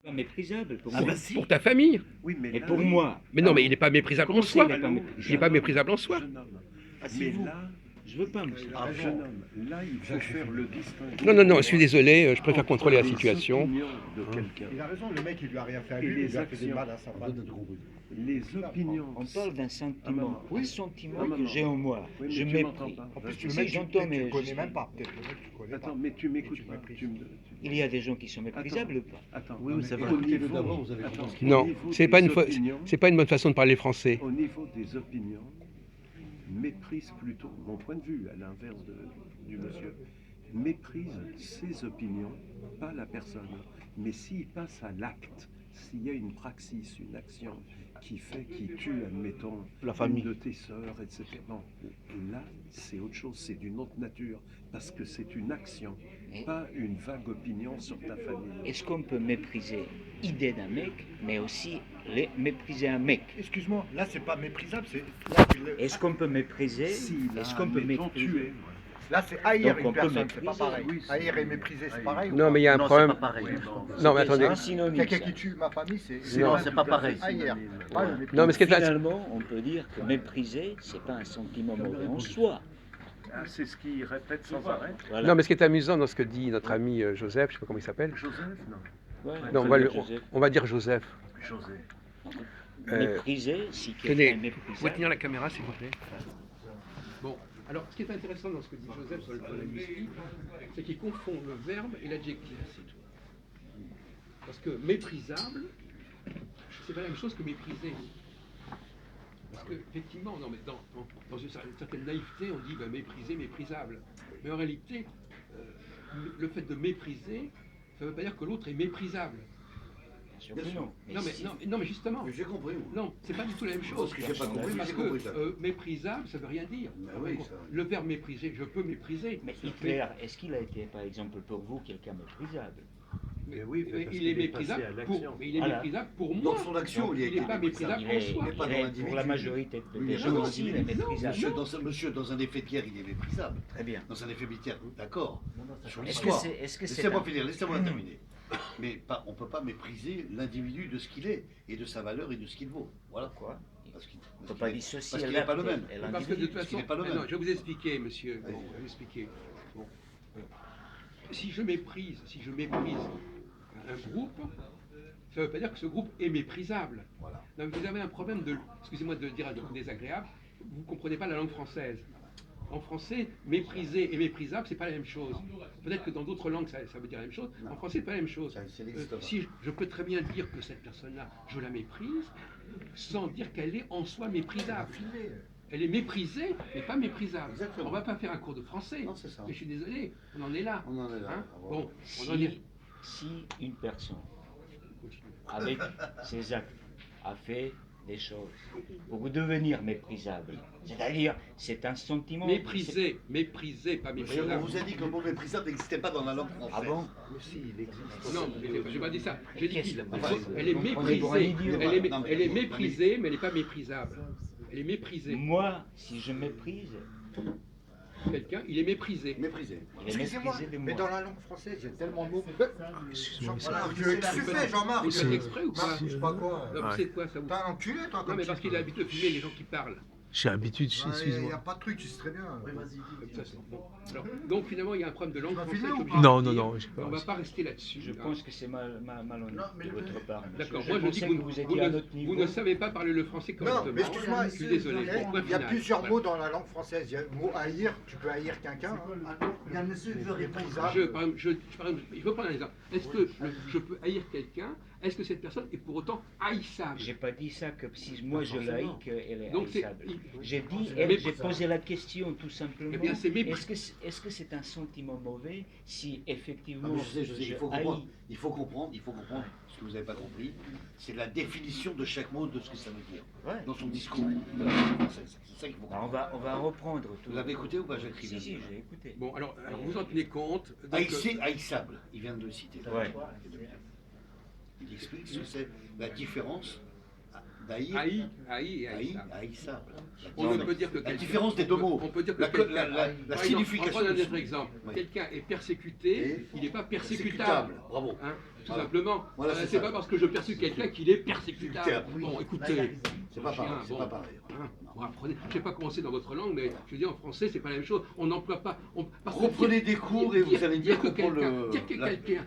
Pas méprisable pour Ah moi. bah si. Pour ta famille. Oui, mais Mais là, pour moi. Mais non, mais il n'est pas méprisable en soi. il est pas allô, méprisable. Il n'est pas méprisable en soi. jeune homme. Ah, si Mais vous. là, Je veux pas, monsieur. jeune homme, là, il faut faire le distinguo. Non, non, non, je suis désolé, je préfère entre contrôler la les situation. opinions de quelqu'un. Il a raison, le mec il lui a rien fait à Et lui, les il lui a fait des actions. mal à sa femme. Les opinions. On parle d'un sentiment. Oui. Un sentiment Ah, que maman. j'ai en moi. Oui, mais Je tu m'entends mépris. pas. En plus, Si, le si, mec, j'entends, tu mais le je connais suis- même pas. Peut-être le mec, tu connais Attends, pas. mais tu m'écoutes tu pas. méprises. Il y a des gens qui sont méprisables ou pas? Attends. Oui, mais ça va. Au Écoutez-le niveau- d'abord, vous allez attends, comprendre. au Non, niveau c'est pas des une fois, opinions- c'est pas une bonne façon de parler français. Au niveau des opinions, méprise plutôt, mon point de vue, à l'inverse du monsieur, méprise ses opinions, pas la personne. Mais s'il passe à l'acte, s'il y a une praxis, une action qui fait, qui tue, admettons, La famille. une de tes sœurs, etc. Non, là, c'est autre chose, c'est d'une autre nature, parce que c'est une action, pas une vague opinion sur ta famille. Est-ce qu'on peut mépriser l'idée d'un mec, mais aussi mépriser un mec? Excuse-moi, là c'est pas méprisable, c'est. Là, Est-ce qu'on peut mépriser? Si, là, Est-ce qu'on peut admettons, mépriser? tuer, là, c'est haïr Donc, on une peut personne, c'est pas mépriser. pareil. Oui, c'est- Haïr et mépriser, c'est pareil. ou Non, pas mais il y a un Non, c'est problème. pas pareil. Non, mais attendez. C'est un synonyme, Quelqu'un ça. qui tue ma famille, c'est. Non, c'est pas pareil. Haïr. Pas le mépriser. Non, mais ce qui est Finalement, on peut dire que mépriser, c'est pas un sentiment mauvais en soi. Ah, c'est ce qu'il répète sans arrêt. Voilà. Non, mais ce qui est amusant dans ce que dit notre ami Joseph, je sais pas comment il s'appelle. Joseph, non. Voilà, Non, on on va va, dire le- Joseph. on va dire Joseph. Joseph. Mépriser, si quelqu'un Tenez, est vous pouvez méprisable. tenir la caméra s'il vous plaît. Bon, alors ce qui est intéressant dans ce que dit Joseph sur le plan linguistique, c'est qu'il confond le verbe et l'adjectif, c'est tout. Parce que méprisable, c'est pas la même chose que mépriser. Parce que, effectivement, non, mais dans une certaine naïveté, on dit ben, mépriser, méprisable. Mais en réalité, le fait de mépriser, ça ne veut pas dire que l'autre est méprisable. Bien sûr que non. Non, mais, si- non, mais justement. J'ai compris. moi. Non, c'est pas du tout la même chose. Parce que j'ai pas compris, mais Parce j'ai que compris ça. méprisable, ça veut rien dire. Ben oui, ça. Le verbe mépriser, je peux mépriser. Mais Hitler, est-ce qu'il a été, par exemple, pour vous, quelqu'un méprisable? Mais oui, mais parce il qu'il est est méprisable passé à pour, l'action. mais il est Voilà. méprisable pour moi. Dans son action, Donc, il a il été n'est pas méprisable Il en est, soi. Mais pas il dans est- l'individu. pour la majorité Oui, des mais gens non, aussi, il est méprisable. Monsieur, dans un effet de guerre, il est méprisable. Très bien. Dans un effet militaire, d'accord. Sur Est-ce que l'histoire. c'est c'est Laissez-moi un- finir, laissez-moi terminer. Mais on ne peut pas mépriser l'individu de ce qu'il est, et de sa valeur, et de ce qu'il vaut. Voilà. Quoi? Parce qu'il On ne peut pas dissocier parce qu'il n'est pas le l'acte même. et Parce que de l'individu. toute Parce qu'il façon, n'est pas le mais même. non, je vais vous expliquer, monsieur. Bon, Vas-y. je vais vous expliquer. Bon. Si je méprise un groupe, ça ne veut pas dire que ce groupe est méprisable. Voilà. Non, mais vous avez un problème de, excusez-moi de le dire un peu désagréable, vous ne comprenez pas la langue française. En français, mépriser et méprisable, c'est pas la même chose. Peut-être que dans d'autres langues, ça veut dire la même chose. Non. En français, c'est pas la même chose. Ça n'existe pas. Si je peux très bien dire que cette personne-là, je la méprise, sans dire qu'elle est en soi méprisable. Elle est méprisée, mais pas méprisable. Exactement. On va pas faire un cours de français. Non, c'est ça. Mais je suis désolé, on en est là. On en est là. Hein Ah, voilà. Bon, on en est. Si une personne, avec ses actes, a fait des choses pour devenir méprisable, c'est-à-dire c'est un sentiment... Mépriser, pas Monsieur, on méprisable. vous a dit que le mot méprisable n'existait pas dans la langue française. Ah bon? Mais si, il existe. Non, je n'ai pas dit ça. J'ai dit Qu'est-ce qu'il que- elle est vous me prenez pour un méprisée. idiot. Non, mais- Elle est méprisée, mais elle n'est pas méprisable. Elle est méprisée. Moi, si je méprise, Quelqu'un, il est méprisé. Méprisé. il est Excusez-moi, méprisé de mais moi. dans la langue française, il y a tellement de mots. Jean-Marc, Qu'est-ce que tu fais, Jean-Marc? Vous faites exprès ou pas? Je sais pas quoi. Non, vous savez quoi, ça vous... T'es un enculé, toi, Non, comme mais tu parce qu'il a l'habitude de filmer les gens qui parlent. J'ai l'habitude, Il n'y a excuse-moi. pas de truc, tu sais très bien. Ça, c'est bon. Alors, donc finalement, il y a un problème de langue Tu vas française. filmer ou je suis pas obligé de Non, dire. non, non, j'ai On pas. ne va pas rester là-dessus. Je hein. pense que c'est malhonnête de votre part. monsieur. D'accord, Je moi je dis pensais que que vous étiez à un autre vous niveau. ne savez pas parler le français Non, correctement. mais excuse-moi, je suis désolé. Bon, point il y a final. plusieurs Voilà. mots dans la langue française. Il y a le mot haïr, tu peux haïr quelqu'un. hein. Il y a un monsieur qui veut répondre. Par exemple, il faut prendre un exemple. Est-ce que je peux haïr quelqu'un? Est-ce que cette personne est pour autant haïssable? J'ai pas dit ça que si moi je la haïs, qu'elle est Donc, c'est- haïssable. J'ai dit, Mais- j'ai posé la question tout simplement. Eh bien, c'est mépris. Est-ce que c'est un sentiment mauvais si Ah, effectivement mais je sais, il faut haïs? comprendre. Il faut comprendre ce que vous n'avez pas compris. C'est la définition de chaque mot de ce que ça veut dire. Ouais. Dans son discours. C'est ça qu'il faut Bah, comprendre. on va reprendre tout. Vous l'avez écouté ou pas, Jacques Si, Rivière si, j'ai écouté. Bon, alors vous en tenez compte. Donc, Haïssable, il vient de le citer. Ouais. Il explique ce que c'est la différence d'haïr haï et haïssable. haïssable. On ne peut dire que La quelqu'un- différence des deux mots. On peut dire que La- quelqu'un, la- la- par la exemple, signification on prend un de autre ce- exemple. Oui. Quelqu'un est persécuté, Et il n'est pas persécutable. Persécutable, bravo. Hein, tout Voilà. simplement. Voilà, c'est C'est ça. pas parce que je persecute quelqu'un qu'il est persécutable. Oui. Bon, écoutez. C'est pas pareil, c'est Bon. pas pareil. Hein, bon, apprenez. Je sais pas comment c'est dans votre langue, mais je veux dire, en français, c'est pas la même chose. On n'emploie pas. Parce que Reprenez des cours et vous allez bien dire que comprendre quelqu'un, dire que la quelqu'un,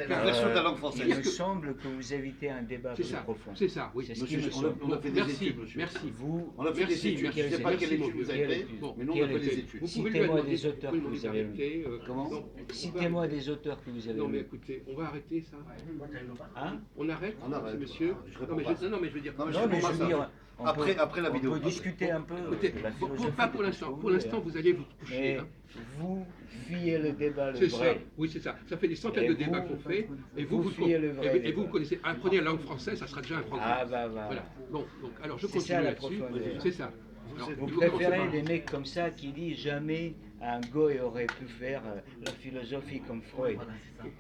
la version de la langue Il française. me semble que vous évitez un débat c'est plus ça, profond. c'est ça, oui. C'est ce qui Monsieur, me semble. on a fait des Merci, études, monsieur. merci. Vous, On a fait Merci, des études. merci, Je ne sais pas merci, quelle mon étude vous vieux. avez fait, Bon, mais nous, on a fait des écoutez, études. vous pouvez lui Citez-moi demander- des auteurs vous que pouvez vous avez m'arrêter, Comment non, Citez-moi des auteurs que vous avez Non, mais lus. écoutez, on va arrêter ça. Hein? On arrête, On arrête. monsieur. Je Non, réponds mais pas. non, mais je veux dire. Non, mais Non, mais je pas veux ça. dire, on Après peut, la vidéo. on peut discuter un peu Écoutez, de la philosophie. pas pour de l'instant. tout ce que Pour vous l'instant, voulez. vous allez vous coucher. Mais Hein. vous fuyez le débat, le C'est ça. vrai. Oui, c'est ça. Ça fait des centaines Et de vous, débats qu'on fait. Et vous vous fuyez le vrai et vous débat. connaissez. Apprenez la langue française, ça sera déjà un progrès. Ah bah voilà. Voilà. Bon, donc, alors je C'est continue ça, la là-dessus. profondeur. C'est ça. Alors, Vous il faut commencer préférez par- des mecs comme ça qui disent jamais un goy aurait pu faire la philosophie comme Freud.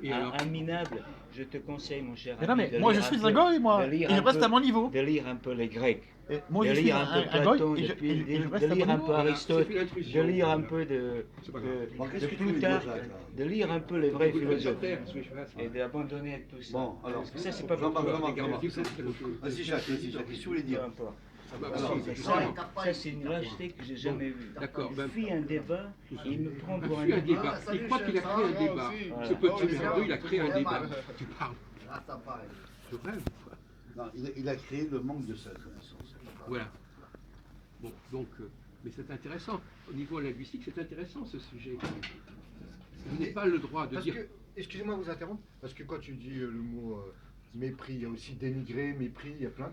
Et alors Un minable, je te conseille, mon cher Mais non, ami, mais de moi lire je suis peu- un goy, moi, de et lire je un reste peu- à mon niveau. de lire un peu les Grecs, Et moi de je suis lire un peu un Platon, goy, et je de reste à mon lire un niveau. peu Voilà, Aristote, c'est une intrusion. de lire un peu de C'est pas grave. Bon, qu'est-ce que tu veux dire, Plutarque, Jacques, là de lire un peu les vrais Vous le faites philosophes sur terre, ce que je fasse. et d'abandonner tout ça. Bon, alors, Parce que ça, c'est pas Jean-Marc, pour toi. Jean-Marc, Regarde, Jean-Marc. Vas-y, Jacques, qu'est-ce que tu voulais Peu dire importe. Ah bah, Alors, si, Ça, c'est une lâcheté que j'ai jamais vue. D'accord, Il ben- fuit un débat, il me prend Il pour un fuit un idiot. débat. Il croit qu'il a créé un débat. Voilà. Ce petit merdeux, il a créé un débat. Tu parles. Ah, ça paraît. Je rêve. Non, il a créé le manque de sa connaissance. Voilà. Bon, donc, mais c'est intéressant. Au niveau linguistique, c'est intéressant ce sujet. Vous n'avez pas le droit de Parce dire. que, excusez-moi de vous interrompre, parce que quand tu dis le mot mépris, il y a aussi dénigré, mépris, il y a plein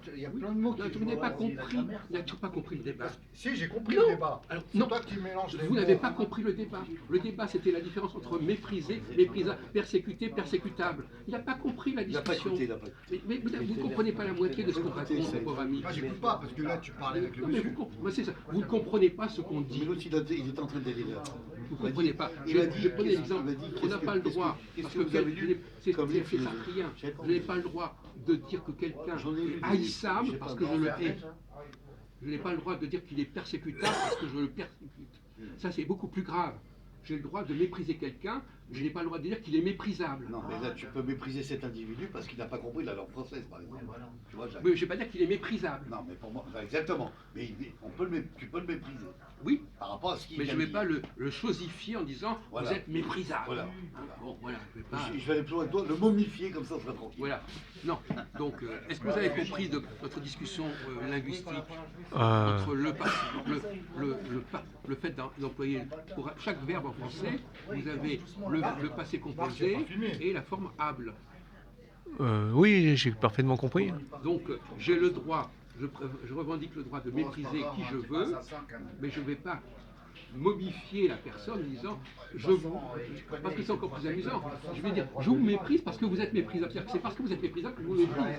de mots Non, qui... vous n'avez pas compris. Vous n'avez toujours pas compris le débat. Si, j'ai compris Non. le débat. Alors, C'est non. toi qui mélanges les Vous mots. n'avez pas compris le débat. Le débat, c'était la différence entre mépriser, méprisable, persécuté, persécutable. Il n'a pas compris la Il n'a pas discussion. écouté, il n'a pas écouté. Mais vous ne comprenez pas la moitié de ce qu'on raconte, mon pauvre ami. Moi, j'écoute pas, parce que là, tu parlais avec le Non, mais monsieur. moi, c'est ça. Vous ne comprenez pas ce qu'on Mais dit. l'autre, il est en train de délirer. Vous ne comprenez pas. Il a dit, Je prenais l'exemple. il a dit, On n'a pas le droit. qu'est-ce Parce que vous avez lu c'est comme livre ça philosophique rien. Je sais pas. Je n'ai pas le droit de dire que quelqu'un J'en ai lu est des haïssable livres, parce je que sais je pas. le hais. Je n'ai pas le droit de dire qu'il est persécutable parce que je le persécute. Ça, c'est beaucoup plus grave. J'ai le droit de mépriser quelqu'un, je n'ai pas le droit de dire qu'il est méprisable. Non, mais là, tu peux mépriser cet individu parce qu'il n'a pas compris la langue française, par exemple. Tu vois, Jacques. Mais je ne vais pas dire qu'il est méprisable. Non, mais pour moi, enfin, exactement. Mais tu peux le mépriser Oui, par rapport à ce qu'il mais je a ne vais dit. pas le chosifier en disant Voilà. vous êtes méprisable. Voilà. Hein, bon, voilà, je vais pas. Je vais aller plus loin que toi, le momifier, comme ça, on sera tranquille. Voilà. Non. Donc, est-ce que vous avez compris de notre discussion linguistique entre le fait d'employer pour chaque verbe en français, vous avez le passé composé et la forme able. Oui, j'ai parfaitement compris. Donc, j'ai le droit, je revendique le droit de mépriser qui je veux, mais je ne vais pas momifier la personne en disant je vous, parce que c'est encore plus amusant, je vais dire je vous méprise parce que vous êtes méprisable. C'est-à-dire que c'est parce que vous êtes méprisable que je vous méprise.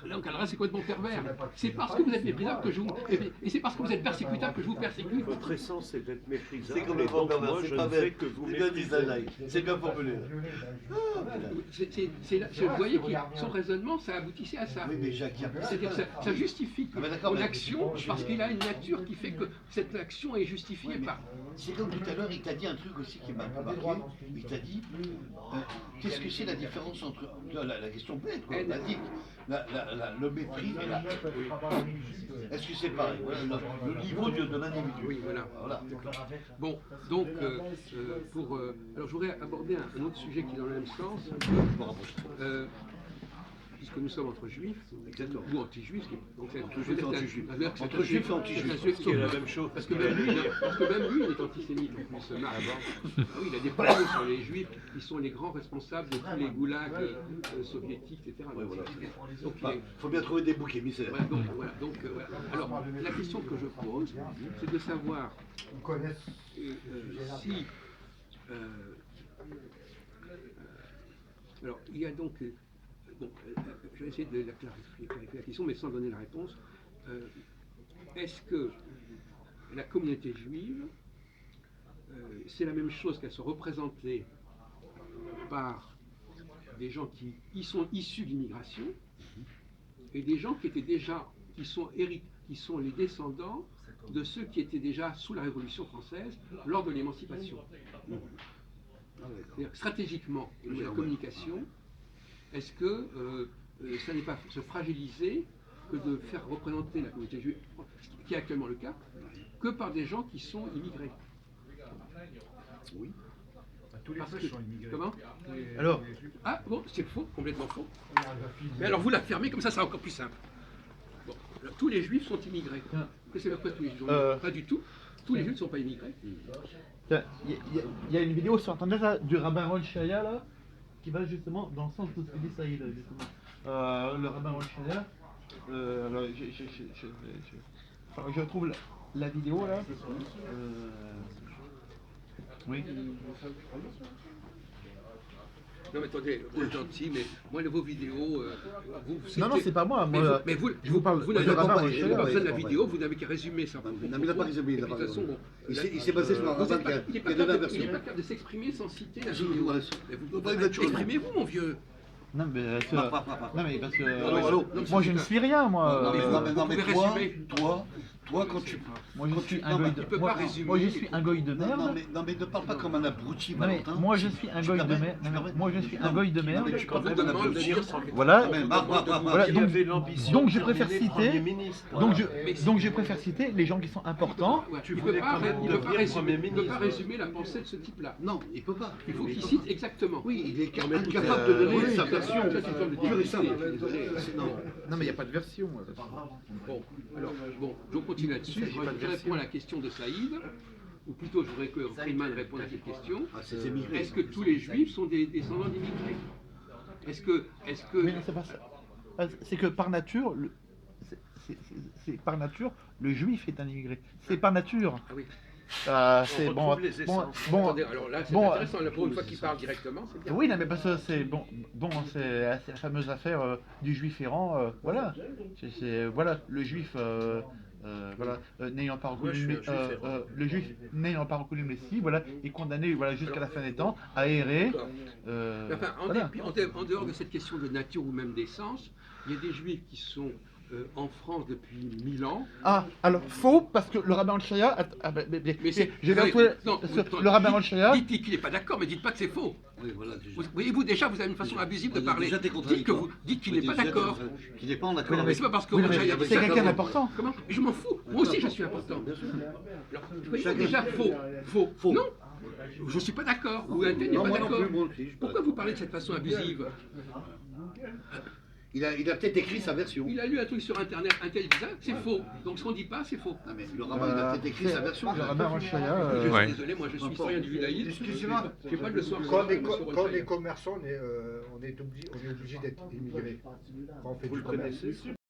Donc alors c'est complètement pervers. C'est parce que vous êtes méprisable que je vous... Et c'est parce que vous êtes persécutable que je vous persécute. Votre essence, c'est d'être méprisable. C'est comme et le donc, Bernard, moi, c'est je pas ne bête. fais que vous C'est bien dit, mépriser. ça, Jacques. C'est bien formulé. Vous voyez que son raisonnement, ça aboutissait à ça. Oui, mais Jacques, il y a C'est-dire que ça justifie Ah, mais d'accord, mon mais- action parce qu'il a une nature qui fait que cette action est justifiée par... C'est comme tout à l'heure, il t'a dit un truc aussi qui m'a un peu marqué. Il t'a dit qu'est-ce que c'est la différence entre la question bête, quoi, on a dit le mépris et la. Est-ce que c'est pareil voilà, le niveau de l'individu. Oui, voilà. Voilà. Bon, donc, alors je voudrais aborder un autre sujet qui est dans le même sens, puisque nous sommes entre juifs, Exactement. ou anti-juifs, donc c'est Entre juifs et anti-juifs. c'est Entre juifs et anti-juifs. c'est un qui est la même chose. parce que même lui, il est antisémite en plus, Marx. Ah oui, il a des propos sur les juifs, qui sont les grands responsables de tous les goulags soviétiques, etc. Oui, voilà. Donc, il Enfin, est- faut bien trouver des boucs émissaires. voilà, voilà. Alors, la question que je pose, c'est de savoir Ils connaissent. si... alors, il y a donc... bon, je vais essayer de clarifier la question, mais sans donner la réponse. Est-ce que la communauté juive, c'est la même chose qu'elle soit représentée par des gens qui y sont issus de l'immigration et des gens qui étaient déjà, qui sont les descendants de ceux qui étaient déjà sous la Révolution française lors de l'émancipation. C'est-à-dire que stratégiquement, au niveau de la communication, est-ce que ça n'est pas se fragiliser que de faire représenter la communauté juive, qui est actuellement le cas, que par des gens qui sont immigrés? Oui. Tous les Parce Juifs que- sont immigrés. Comment? Alors, Ah bon, c'est faux, complètement faux. Mais alors vous la fermez, comme ça sera encore plus simple. Bon, alors, tous les juifs sont immigrés. Qu'est-ce que c'est quoi tous les juifs sont immigrés? Pas du tout. Tous les juifs ne sont pas immigrés. tiens, il y a une vidéo sur internet là, du rabbin Ron Shaya là, qui va justement dans le sens de ce que dit Saïd, justement. Le rabbin Ron Shaya, alors, enfin, je trouve la vidéo là. Oui. Non mais attendez, vous êtes gentil, mais moi vos vidéos, vous... Non, non, c'est pas moi. Mais, Moi, je vous parle, vous n'avez de pas, rabbin vous Ron n'avez Shaya. pas besoin de la vidéo, vous n'avez qu'à résumer ça. Non, mais il n'a pas résumé, il n'a De pas toute façon, résumé. bon, Il s'est basé sur un vous êtes rabbin pas- qui il n'est a pas donné la capable- il n'est version. pas capable de s'exprimer sans citer la Je- vidéo. voilà. Mais Faut vous pas être naturel. exprimez-vous, mon vieux. Non, mais non, mais parce que allô, moi je ne suis rien, moi. Non, mais, vous- non, mais, vous non, mais pouvez toi, résumer. toi, quand tu... Moi je quand suis tu- un non, goy mais de tu peux moi, pas résumer. moi je suis un goy de Non, merde. non, mais ne parle pas comme un abruti, Non, mais Valentin. moi je suis un goy de permets, merde. tu permets. Moi je suis un Non, goy de non, mais merde. tu parles vous pas d'un demande de abruti. dire Voilà. Mais, Voilà, Qui donc- avait l'ambition donc je de préfère terminer citer- Premier ministre. Donc je préfère citer les gens qui sont importants. Ouais, Tu il ne voulais peut pas quand même il peut pas devenir résumer Premier il peut pas ministre. résumer la pensée de ce type-là. Non, il peut pas. Il faut qu'il cite exactement. Oui, il est Non, mais écoute, incapable de donner oui, sa Ça, version c'est une forme de pure et simple. dignité, désolé. Non. Non mais il n'y a pas de version. Bon, alors, bon, je continue là-dessus. Je réponds à la question de Saïd, ou plutôt je voudrais que Friedman réponde à cette question. Ah, c'est émigré. Est-ce que tous les juifs sont des descendants d'immigrés? Est-ce que Mais non, c'est pas ça. C'est que par nature, c'est par nature, le juif est un immigré. C'est par nature. Ah oui. C'est On bon. retrouve les Bon, essences. bon. Attendez, alors là, c'est bon, intéressant, là, pour une fois qu'il parle directement, c'est bien. Oui, non, mais parce que c'est bon, c'est la fameuse affaire du juif errant, voilà. Voilà, le juif, voilà, n'ayant pas Moi, je reconnu, suis un juif errant. le juif n'ayant pas reconnu le Messie, voilà, est condamné, voilà, jusqu'à la fin des temps à errer. Mais enfin, Voilà. en dehors de cette question de nature ou même d'essence, il y a des juifs qui sont en France depuis 1000 ans. Ah, alors faux, parce que le rabbin Al-Shaya, Mais c'est- j'ai oui, retrouvé non, le rabbin Al-Shaya. Dites qu'il n'est pas d'accord, mais dites pas que c'est faux. Oui, voilà, déjà. Voyez-vous, déjà, vous avez une façon abusive de parler. Déjà, t'es Dites qu'il n'est pas d'accord. Qu'il n'est pas en Oui, accord. non, Mais c'est pas parce que Oui, non, Roger mais a dit c'est ça. quelqu'un d'important. Comment? Mais je m'en fous. Moi aussi, je suis important. Alors, voyez-vous, déjà, faux. Non, je ne suis pas d'accord. Ou un tel n'est Non, pas moi non d'accord. plus, moi aussi, je suis pas Pourquoi vous parlez de cette façon abusive? Il a peut-être écrit sa version. Il a lu un truc sur Internet, un tel dit ça, c'est faux. Donc ce qu'on dit pas, c'est faux. Non, mais le rabbin, il a peut-être écrit sa version. Le rabbin Al-Shaya. Je suis Ouais. désolé, moi je suis historien du judaïsme. Excusez-moi. J'ai pas de leçon à Quand on est, recevoir de quand monsieur on est Rothschild. commerçant, on est obligé d'être immigré. Quand on fait Vous du le commerce. connaissez